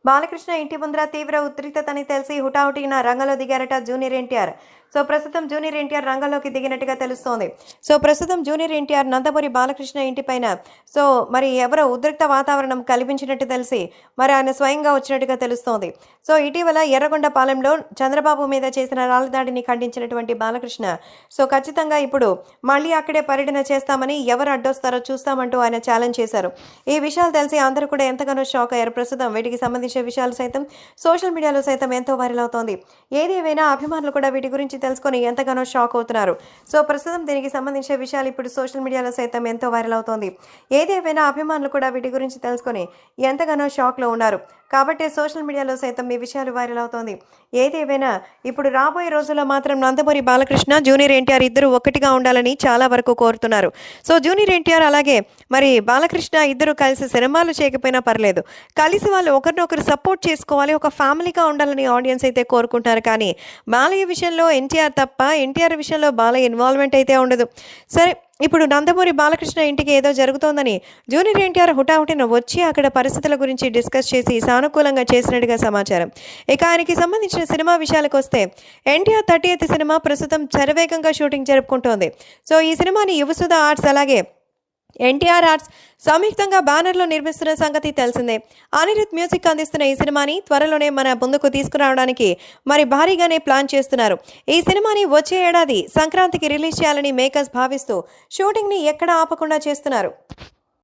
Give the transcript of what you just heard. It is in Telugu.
బాలకృష్ణ ఇంటి ముందర తీవ్ర ఉద్రిక్తతని తెలిసి హుటాహుటిన రంగంలో దిగారట జూనియర్ ఎన్టీఆర్. ప్రస్తుతం జూనియర్ ఎన్టీఆర్ రంగంలోకి దిగినట్టుగా తెలుస్తోంది. ప్రస్తుతం జూనియర్ ఎన్టీఆర్ నందమూరి బాలకృష్ణ ఇంటిపైన మరి ఎవరో ఉద్రిక్త వాతావరణం కల్పించినట్టు తెలిసి మరి ఆయన స్వయంగా వచ్చినట్టుగా తెలుస్తోంది. ఇటీవల ఎర్రగొండపాలెంలో చంద్రబాబు మీద చేసిన రాళ్ల దాడిని ఖండించినటువంటి బాలకృష్ణ ఖచ్చితంగా ఇప్పుడు మళ్ళీ అక్కడే పర్యటన చేస్తామని, ఎవరు అడ్డొస్తారో చూస్తామంటూ ఆయన ఛాలెంజ్ చేశారు. ఈ విషయాలు తెలిసి అందరూ కూడా ఎంతగానో షాక్ అయ్యారు. ప్రస్తుతం వీటికి సంబంధించిన విషయాలు సైతం సోషల్ మీడియాలో సైతం ఎంతో వైరల్ అవుతోంది. ఏదేమైనా అభిమానులు కూడా వీటి గురించి తెలుసుకొని ఎంతగానో షాక్ అవుతున్నారు. ప్రస్తుతం దీనికి సంబంధించిన విషయాలు ఇప్పుడు సోషల్ మీడియాలో సైతం ఎంతో వైరల్ అవుతోంది. ఏదేమైనా అభిమానులు కూడా వీటి గురించి తెలుసుకొని ఎంతగానో షాక్ లో ఉన్నారు. కాబట్టి సోషల్ మీడియాలో సైతం ఈ విషయాలు వైరల్ అవుతోంది. ఏదేమైనా ఇప్పుడు రాబోయే రోజుల్లో మాత్రం నందమూరి బాలకృష్ణ, జూనియర్ ఎన్టీఆర్ ఇద్దరు ఒక్కటిగా ఉండాలని చాలా వరకు కోరుతున్నారు. జూనియర్ ఎన్టీఆర్ అలాగే మరి బాలకృష్ణ ఇద్దరు కలిసి సినిమాలు చేయకపోయినా పర్లేదు, కలిసి వాళ్ళు ఒకరినొకరు సపోర్ట్ చేసుకోవాలి, ఒక ఫ్యామిలీగా ఉండాలని ఆడియన్స్ అయితే కోరుకుంటున్నారు. కానీ బాలయ్య విషయంలో ఎన్టీఆర్ తప్ప, ఎన్టీఆర్ విషయంలో బాలయ్య ఇన్వాల్వ్మెంట్ అయితే ఉండదు. సరే, ఇప్పుడు నందమూరి బాలకృష్ణ ఇంటికి ఏదో జరుగుతోందని జూనియర్ ఎన్టీఆర్ హుటాహుటిన వచ్చి అక్కడ పరిస్థితుల గురించి డిస్కస్ చేసి సానుకూలంగా చేసినట్టుగా సమాచారం. ఇక ఆయనకి సంబంధించిన సినిమా విషయాలకు వస్తే ఎన్టీఆర్ 30th సినిమా ప్రస్తుతం శరవేగంగా షూటింగ్ జరుపుకుంటోంది. ఈ సినిమాని యువసుధ ఆర్ట్స్ అలాగే ఎన్టీఆర్ ఆర్ట్స్ సంయుక్తంగా బ్యానర్లో నిర్మిస్తున్న సంగతి తెలిసిందే. అనిరుద్ మ్యూజిక్ అందిస్తున్న ఈ సినిమాని త్వరలోనే మన ముందుకు తీసుకురావడానికి మరి భారీగానే ప్లాన్ చేస్తున్నారు. ఈ సినిమాని వచ్చే ఏడాది సంక్రాంతికి రిలీజ్ చేయాలని మేకర్స్ భావిస్తూ షూటింగ్ని ఎక్కడా ఆపకుండా చేస్తున్నారు.